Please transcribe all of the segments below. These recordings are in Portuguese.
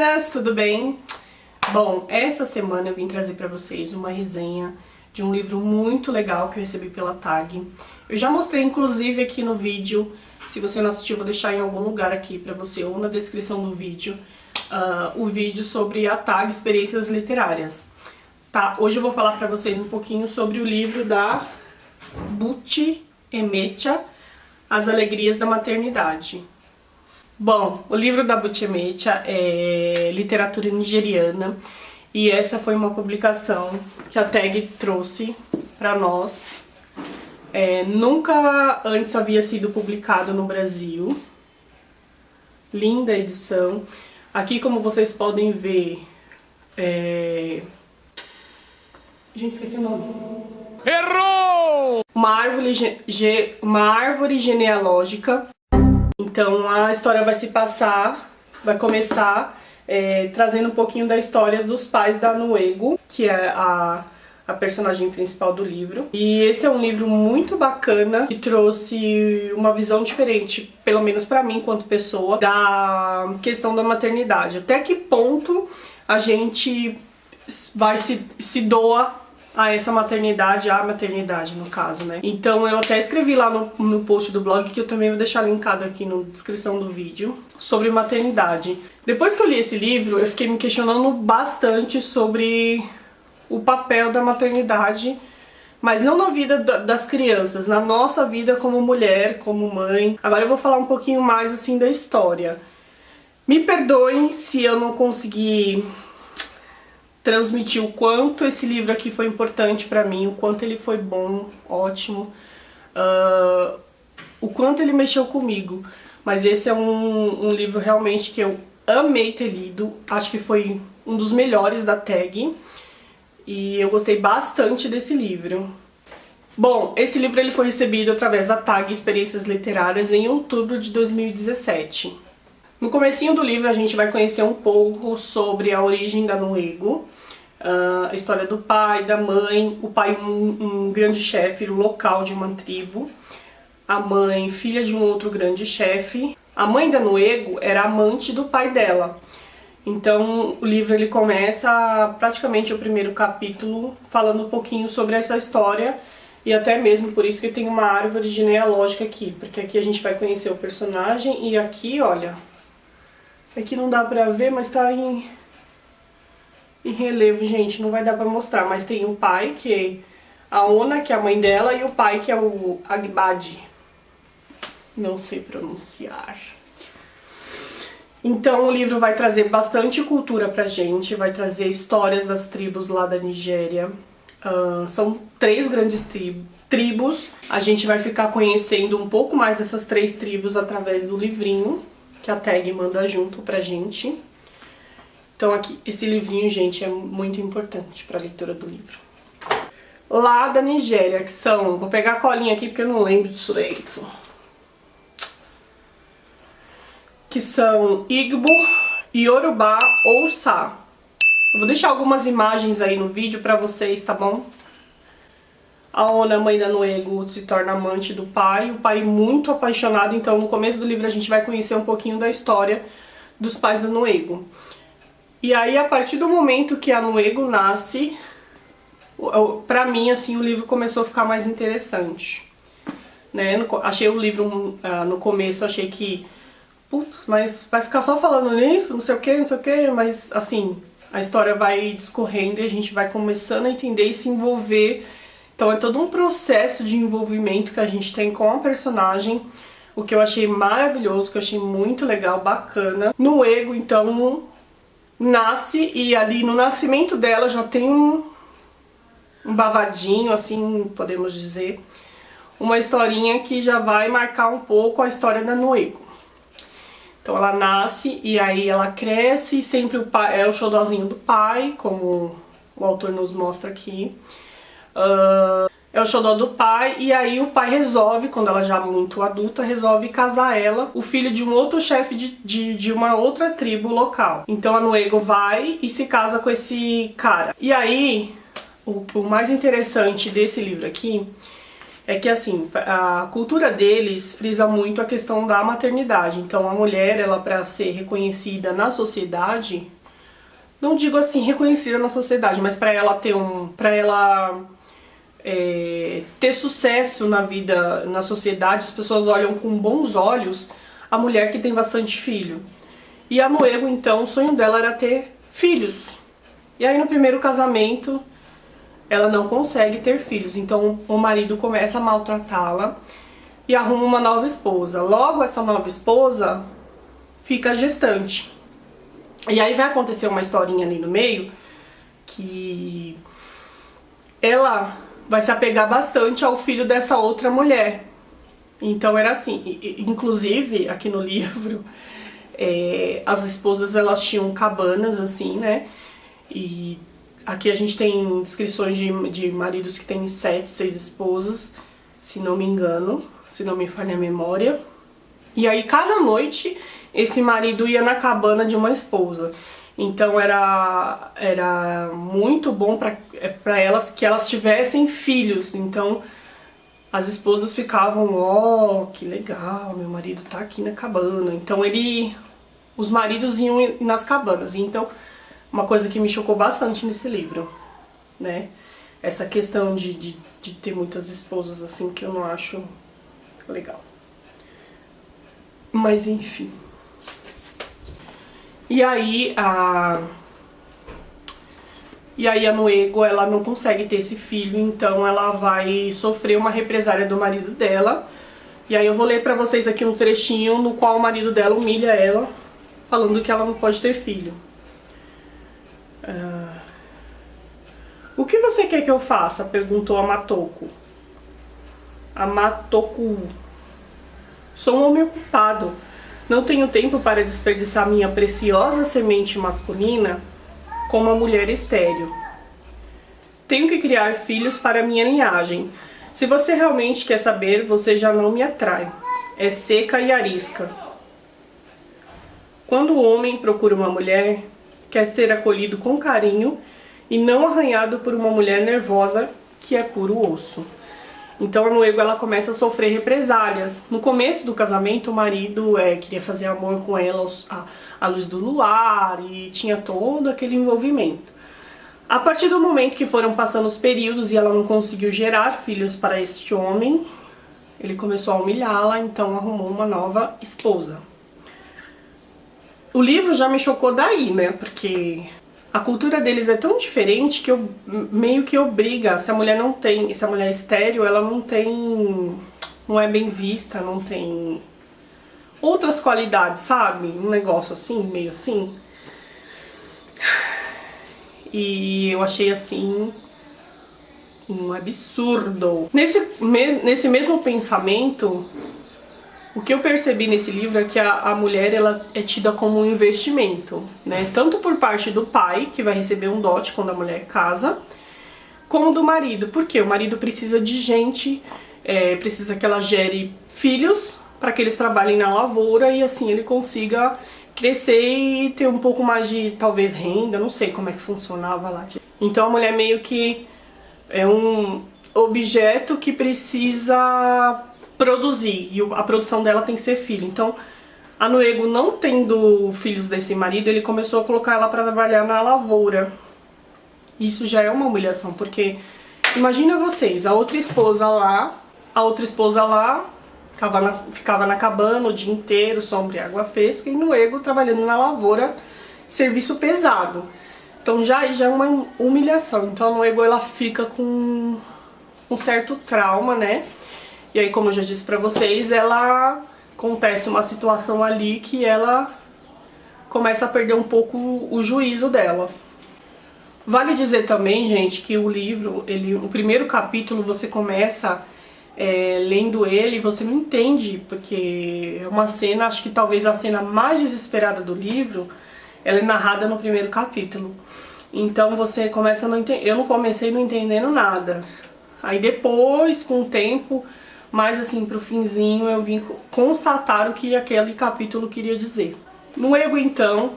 meninas, tudo bem? Bom, essa semana eu vim trazer pra vocês uma resenha de um livro muito legal que eu recebi pela TAG. Eu já mostrei inclusive aqui no vídeo, se você não assistiu vou deixar em algum lugar aqui pra você ou na descrição do vídeo, o vídeo sobre a TAG Experiências Literárias. Tá, hoje eu vou falar pra vocês um pouquinho sobre o livro da Buchi Emechia, As Alegrias da Maternidade. Bom, o livro da Buchi Emechia é literatura nigeriana e essa foi uma publicação que a TAG trouxe pra nós. Nunca antes havia sido publicado no Brasil. Linda edição. Aqui, como vocês podem ver, gente, esqueci o nome. Errou! Uma árvore genealógica. Então a história vai começar trazendo um pouquinho da história dos pais da Nwego, que é a personagem principal do livro. E esse é um livro muito bacana, que trouxe uma visão diferente, pelo menos pra mim, enquanto pessoa, da questão da maternidade. Até que ponto a gente vai se doa a essa maternidade, a maternidade no caso, né? Então eu até escrevi lá no post do blog, que eu também vou deixar linkado aqui na descrição do vídeo, sobre maternidade. Depois que eu li esse livro, eu fiquei me questionando bastante sobre o papel da maternidade, mas não na vida das crianças, na nossa vida como mulher, como mãe. Agora eu vou falar um pouquinho mais assim da história. Me perdoem se eu não consegui transmitir o quanto esse livro aqui foi importante pra mim, o quanto ele foi bom, ótimo, o quanto ele mexeu comigo. Mas esse é um livro realmente que eu amei ter lido, acho que foi um dos melhores da TAG e eu gostei bastante desse livro. Bom, esse livro ele foi recebido através da TAG Experiências Literárias em outubro de 2017. No comecinho do livro a gente vai conhecer um pouco sobre a origem da Nwego, a história do pai, da mãe, o pai um grande chefe local de uma tribo, a mãe filha de um outro grande chefe. A mãe da Nwego era amante do pai dela. Então o livro ele começa praticamente o primeiro capítulo falando um pouquinho sobre essa história. E até mesmo por isso que tem uma árvore genealógica aqui, porque aqui a gente vai conhecer o personagem e aqui, olha, aqui não dá pra ver, mas tá em relevo, gente, não vai dar pra mostrar, mas tem o pai, que é a Ona, que é a mãe dela, e o pai, que é o Agbadi. Não sei pronunciar. Então o livro vai trazer bastante cultura pra gente, vai trazer histórias das tribos lá da Nigéria. São 3 grandes tribos. A gente vai ficar conhecendo um pouco mais dessas 3 tribos através do livrinho que a TAG manda junto pra gente. Então aqui, esse livrinho, gente, é muito importante pra leitura do livro. Lá da Nigéria, que são... Vou pegar a colinha aqui porque eu não lembro direito. Que são Igbo, Yorubá ou Sa. Eu vou deixar algumas imagens aí no vídeo pra vocês, tá bom? A Ona, mãe da Nwego, se torna amante do pai, o pai muito apaixonado, então no começo do livro a gente vai conhecer um pouquinho da história dos pais da Nwego. E aí, a partir do momento que a Nwego nasce, pra mim, assim, o livro começou a ficar mais interessante. Né? Achei o livro, no começo, achei que, putz, mas vai ficar só falando nisso, não sei o que, mas assim, a história vai discorrendo e a gente vai começando a entender e se envolver. Então é todo um processo de envolvimento que a gente tem com a personagem, o que eu achei maravilhoso, que eu achei muito legal, bacana. Nwego, então, nasce e ali no nascimento dela já tem um babadinho, assim, podemos dizer, uma historinha que já vai marcar um pouco a história da Nwego. Então ela nasce e aí ela cresce e sempre o pai é o xodózinho do pai, como o autor nos mostra aqui. É o xodó do pai, e aí o pai resolve, quando ela já é muito adulta, resolve casar ela, o filho de um outro chefe de uma outra tribo local. Então a Nwego vai e se casa com esse cara. E aí, o mais interessante desse livro aqui é que assim, a cultura deles frisa muito a questão da maternidade. Então a mulher, ela para ser reconhecida na sociedade, não digo assim reconhecida na sociedade, mas para ela ter ter sucesso na vida, na sociedade, as pessoas olham com bons olhos a mulher que tem bastante filho. E a Noego, então, o sonho dela era ter filhos. E aí no primeiro casamento ela não consegue ter filhos, então o marido começa a maltratá-la e arruma uma nova esposa. Logo essa nova esposa fica gestante. E aí vai acontecer uma historinha ali no meio que ela vai se apegar bastante ao filho dessa outra mulher. Então era assim, inclusive aqui no livro, as esposas elas tinham cabanas assim, né? E aqui a gente tem descrições de maridos que têm 7, 6 esposas, se não me engano, se não me falha a memória. E aí cada noite esse marido ia na cabana de uma esposa. Então era muito bom para elas que elas tivessem filhos. Então as esposas ficavam, ó, que legal, meu marido tá aqui na cabana. Então os maridos iam nas cabanas. Então uma coisa que me chocou bastante nesse livro, né? Essa questão de ter muitas esposas assim, que eu não acho legal. Mas enfim. E aí a Noego, ela não consegue ter esse filho, então ela vai sofrer uma represália do marido dela. E aí eu vou ler pra vocês aqui um trechinho no qual o marido dela humilha ela, falando que ela não pode ter filho. O que você quer que eu faça? Perguntou a Matoko. A Matoko. Sou um homem ocupado. Não tenho tempo para desperdiçar minha preciosa semente masculina com uma mulher estéril. Tenho que criar filhos para minha linhagem. Se você realmente quer saber, você já não me atrai. É seca e arisca. Quando o homem procura uma mulher, quer ser acolhido com carinho e não arranhado por uma mulher nervosa que é puro osso. Então a Noego, ela começa a sofrer represálias. No começo do casamento, o marido queria fazer amor com ela à luz do luar e tinha todo aquele envolvimento. A partir do momento que foram passando os períodos e ela não conseguiu gerar filhos para este homem, ele começou a humilhá-la, então arrumou uma nova esposa. O livro já me chocou daí, né? Porque a cultura deles é tão diferente que meio que obriga, se a mulher é estéril, ela não é bem vista, não tem outras qualidades, sabe? Um negócio assim, meio assim. E eu achei assim um absurdo. Nesse mesmo pensamento, o que eu percebi nesse livro é que a mulher, ela é tida como um investimento, né? Tanto por parte do pai, que vai receber um dote quando a mulher casa, como do marido. Porque o marido precisa de gente, precisa que ela gere filhos para que eles trabalhem na lavoura e assim ele consiga crescer e ter um pouco mais de, talvez, renda, não sei como é que funcionava lá. Então a mulher meio que é um objeto que precisa produzir, e a produção dela tem que ser filho. Então a Noego, não tendo filhos desse marido, ele começou a colocar ela para trabalhar na lavoura. Isso já é uma humilhação, porque imagina vocês, a outra esposa lá ficava na cabana o dia inteiro, sombra e água fresca, e Noego trabalhando na lavoura, serviço pesado. Então já é uma humilhação. Então a Noego, ela fica com um certo trauma, né? E aí, como eu já disse pra vocês, acontece uma situação ali que ela começa a perder um pouco o juízo dela. Vale dizer também, gente, que o livro, o primeiro capítulo, você começa lendo ele e você não entende, porque é uma cena, acho que talvez a cena mais desesperada do livro, ela é narrada no primeiro capítulo. Então você começa a não entender, eu não comecei não entendendo nada. Aí depois, com o tempo, mais assim pro finzinho, eu vim constatar o que aquele capítulo queria dizer. Noego, então,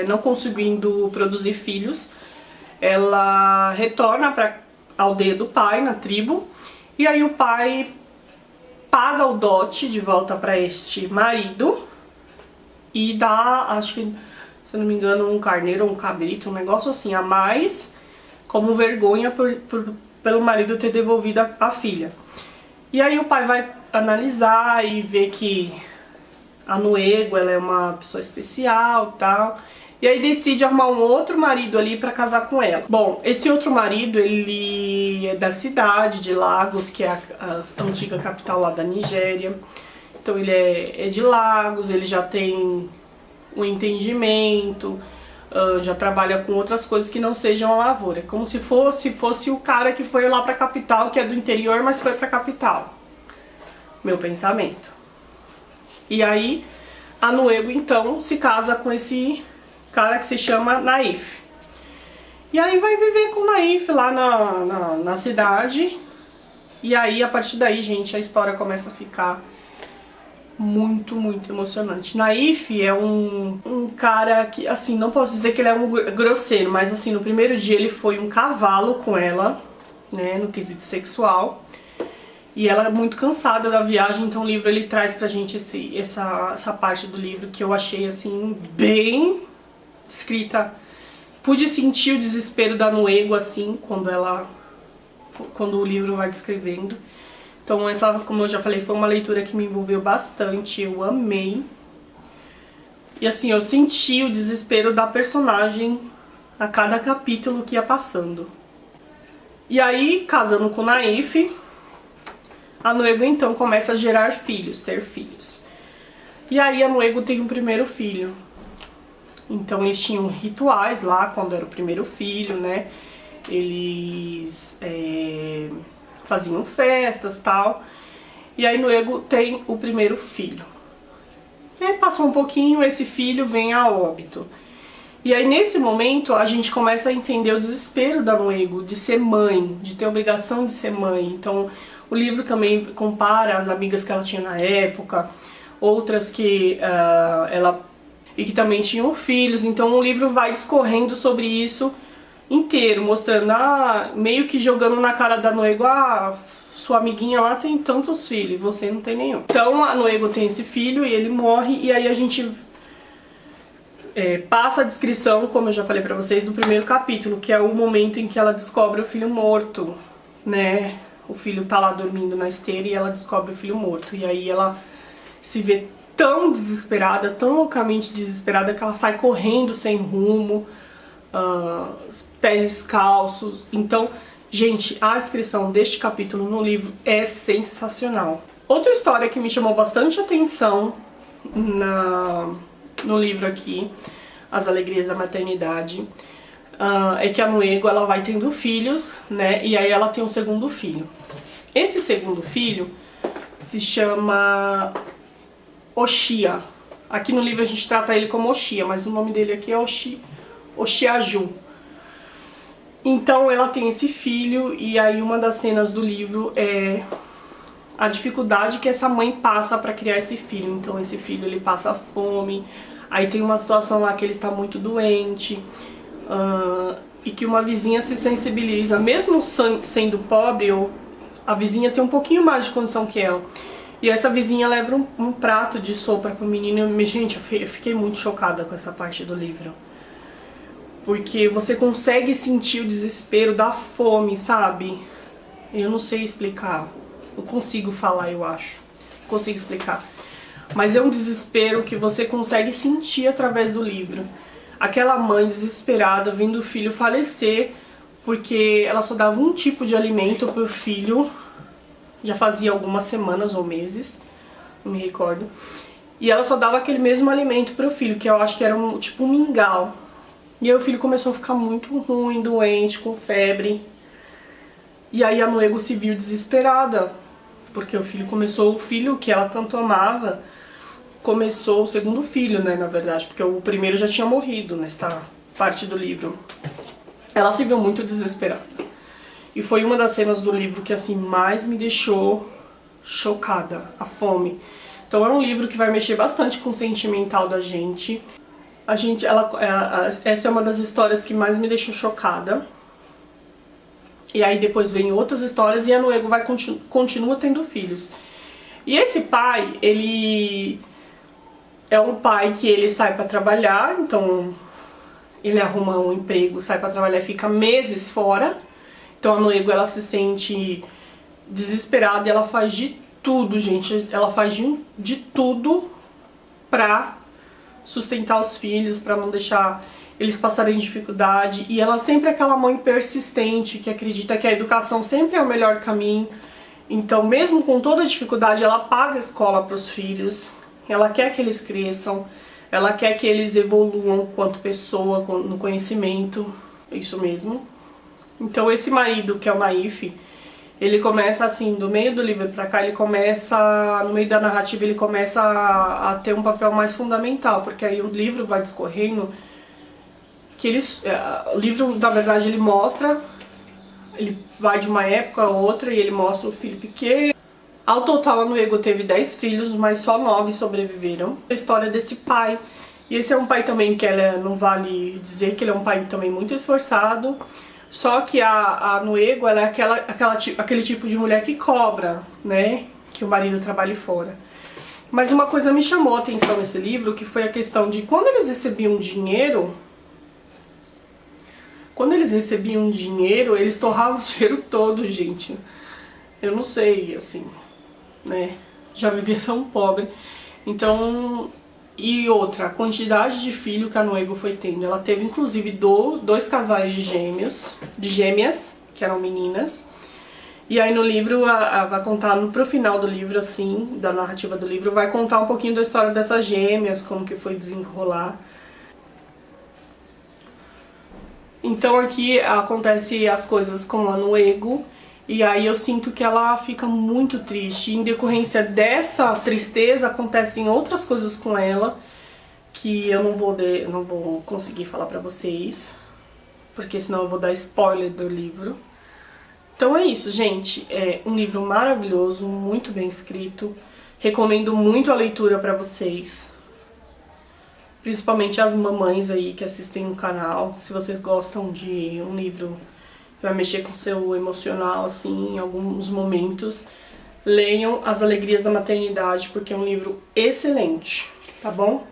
não conseguindo produzir filhos, ela retorna para a aldeia do pai, na tribo, E aí o pai paga o dote de volta para este marido e dá, acho que, se eu não me engano, um carneiro ou um cabrito, um negócio assim a mais, como vergonha pelo marido ter devolvido a filha. E aí o pai vai analisar e ver que a Nuego, ela é uma pessoa especial e tal. E aí decide arrumar um outro marido ali pra casar com ela. Bom, esse outro marido, ele é da cidade de Lagos, que é a antiga capital lá da Nigéria. Então ele é de Lagos, ele já tem um entendimento, já trabalha com outras coisas que não sejam a lavoura. É como se fosse o cara que foi lá pra capital, que é do interior, mas foi pra capital. Meu pensamento. E aí a Nuego então se casa com esse cara que se chama Naif. E aí vai viver com o Naif lá na cidade. E aí a partir daí, gente, a história começa a ficar muito, muito emocionante. Naif é um cara que, assim, não posso dizer que ele é um grosseiro, mas assim, no primeiro dia ele foi um cavalo com ela, né, no quesito sexual. E ela é muito cansada da viagem, então o livro ele traz pra gente essa parte do livro que eu achei, assim, bem escrita. Pude sentir o desespero da Nuego, assim, quando o livro vai descrevendo. Então essa, como eu já falei, foi uma leitura que me envolveu bastante, eu amei. E assim, eu senti o desespero da personagem a cada capítulo que ia passando. E aí, casando com o Naif, a Nuego então começa a gerar filhos, ter filhos. E aí a Nuego tem um primeiro filho. Então eles tinham rituais lá quando era o primeiro filho, né? Eles faziam festas e tal. E aí Nuego tem o primeiro filho. E aí passou um pouquinho, esse filho vem a óbito. E aí nesse momento a gente começa a entender o desespero da Nuego de ser mãe, de ter a obrigação de ser mãe. Então o livro também compara as amigas que ela tinha na época, outras que e que também tinham filhos. Então o livro vai discorrendo sobre isso inteiro, mostrando, meio que jogando na cara da Nuego, sua amiguinha lá tem tantos filhos, você não tem nenhum. Então a Nuego tem esse filho e ele morre, e aí a gente passa a descrição, como eu já falei pra vocês, do primeiro capítulo, que é o momento em que ela descobre o filho morto, né? O filho tá lá dormindo na esteira e ela descobre o filho morto. E aí ela se vê tão desesperada, tão loucamente desesperada, que ela sai correndo sem rumo, pés descalços. Então, gente, a descrição deste capítulo no livro é sensacional. Outra história que me chamou bastante atenção no livro aqui, As Alegrias da Maternidade, é que a Nuego, ela vai tendo filhos, né, e aí ela tem um segundo filho. Esse segundo filho se chama Oxia. Aqui no livro a gente trata ele como Oxia, mas o nome dele aqui é Oxiaju. Então ela tem esse filho, e aí uma das cenas do livro é a dificuldade que essa mãe passa para criar esse filho. Então esse filho ele passa fome, aí tem uma situação lá que ele está muito doente, e que uma vizinha se sensibiliza, mesmo sendo pobre, a vizinha tem um pouquinho mais de condição que ela. E essa vizinha leva um prato de sopa pro menino. E, gente, eu fiquei muito chocada com essa parte do livro. Porque você consegue sentir o desespero da fome, sabe? Eu não sei explicar. Eu consigo falar, eu acho. Consigo explicar. Mas é um desespero que você consegue sentir através do livro. Aquela mãe desesperada vendo o filho falecer porque ela só dava um tipo de alimento pro filho. Já fazia algumas semanas ou meses, não me recordo. E ela só dava aquele mesmo alimento pro filho, que eu acho que era tipo um mingau. E aí o filho começou a ficar muito ruim, doente, com febre. E aí a Nuego se viu desesperada, porque o filho que ela tanto amava, começou o segundo filho, né, na verdade, porque o primeiro já tinha morrido nesta parte do livro. Ela se viu muito desesperada. E foi uma das cenas do livro que, assim, mais me deixou chocada, a fome. Então é um livro que vai mexer bastante com o sentimental da gente. Essa é uma das histórias que mais me deixou chocada. E aí depois vem outras histórias e a Noego continua tendo filhos. E esse pai, ele é um pai que ele sai pra trabalhar, então ele arruma um emprego, sai pra trabalhar e fica meses fora. Então a Noego, ela se sente desesperada e ela faz de tudo, gente. Ela faz de tudo pra sustentar os filhos, pra não deixar eles passarem dificuldade. E ela sempre é aquela mãe persistente que acredita que a educação sempre é o melhor caminho. Então, mesmo com toda a dificuldade, ela paga a escola para os filhos. Ela quer que eles cresçam, ela quer que eles evoluam quanto pessoa, no conhecimento. Isso mesmo. Então, esse marido, que é o Naif, ele começa assim, do meio do livro pra cá, ele começa, no meio da narrativa, ele começa a ter um papel mais fundamental, porque aí o livro vai discorrendo, que o livro, na verdade, ele mostra, ele vai de uma época a outra e ele mostra o filho pequeno. Ao total, a Noego teve 10 filhos, mas só 9 sobreviveram. A história desse pai, e esse é um pai também que não vale dizer que ele é um pai também muito esforçado. Só que a Noego, ela é aquele tipo de mulher que cobra, né, que o marido trabalhe fora. Mas uma coisa me chamou a atenção nesse livro, que foi a questão de quando eles recebiam dinheiro, eles torravam o dinheiro todo, gente. Eu não sei, assim, né, já vivia tão pobre. Então, e outra, a quantidade de filho que a Noego foi tendo. Ela teve, inclusive, 2 casais de gêmeas, que eram meninas. E aí no livro, vai contar, pro final do livro, assim, da narrativa do livro, vai contar um pouquinho da história dessas gêmeas, como que foi desenrolar. Então aqui acontece as coisas com a Noego, e aí eu sinto que ela fica muito triste. Em decorrência dessa tristeza, acontecem outras coisas com ela, que eu não vou conseguir falar pra vocês, porque senão eu vou dar spoiler do livro. Então é isso, gente. É um livro maravilhoso, muito bem escrito. Recomendo muito a leitura pra vocês. Principalmente as mamães aí que assistem o canal. Se vocês gostam de um livro que vai mexer com o seu emocional, assim, em alguns momentos, leiam As Alegrias da Maternidade, porque é um livro excelente, tá bom?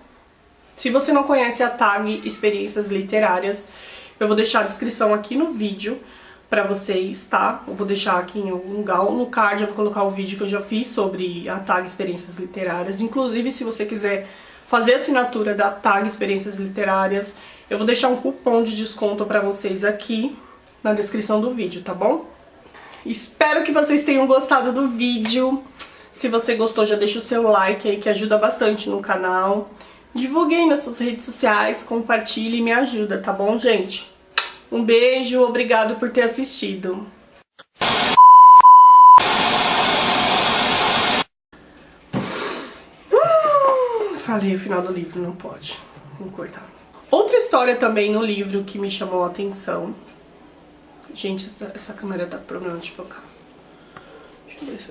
Se você não conhece a TAG Experiências Literárias, eu vou deixar a descrição aqui no vídeo pra vocês, tá? Eu vou deixar aqui em algum lugar, no card eu vou colocar o vídeo que eu já fiz sobre a TAG Experiências Literárias. Inclusive, se você quiser fazer assinatura da TAG Experiências Literárias, eu vou deixar um cupom de desconto pra vocês aqui na descrição do vídeo, tá bom? Espero que vocês tenham gostado do vídeo. Se você gostou, já deixa o seu like aí, que ajuda bastante no canal. Divulgue aí nas suas redes sociais, compartilhe e me ajuda, tá bom, gente? Um beijo, obrigado por ter assistido. Falei o final do livro, não pode. Vou cortar. Outra história também no livro que me chamou a atenção. Gente, essa câmera tá com problema de focar. Deixa eu ver se...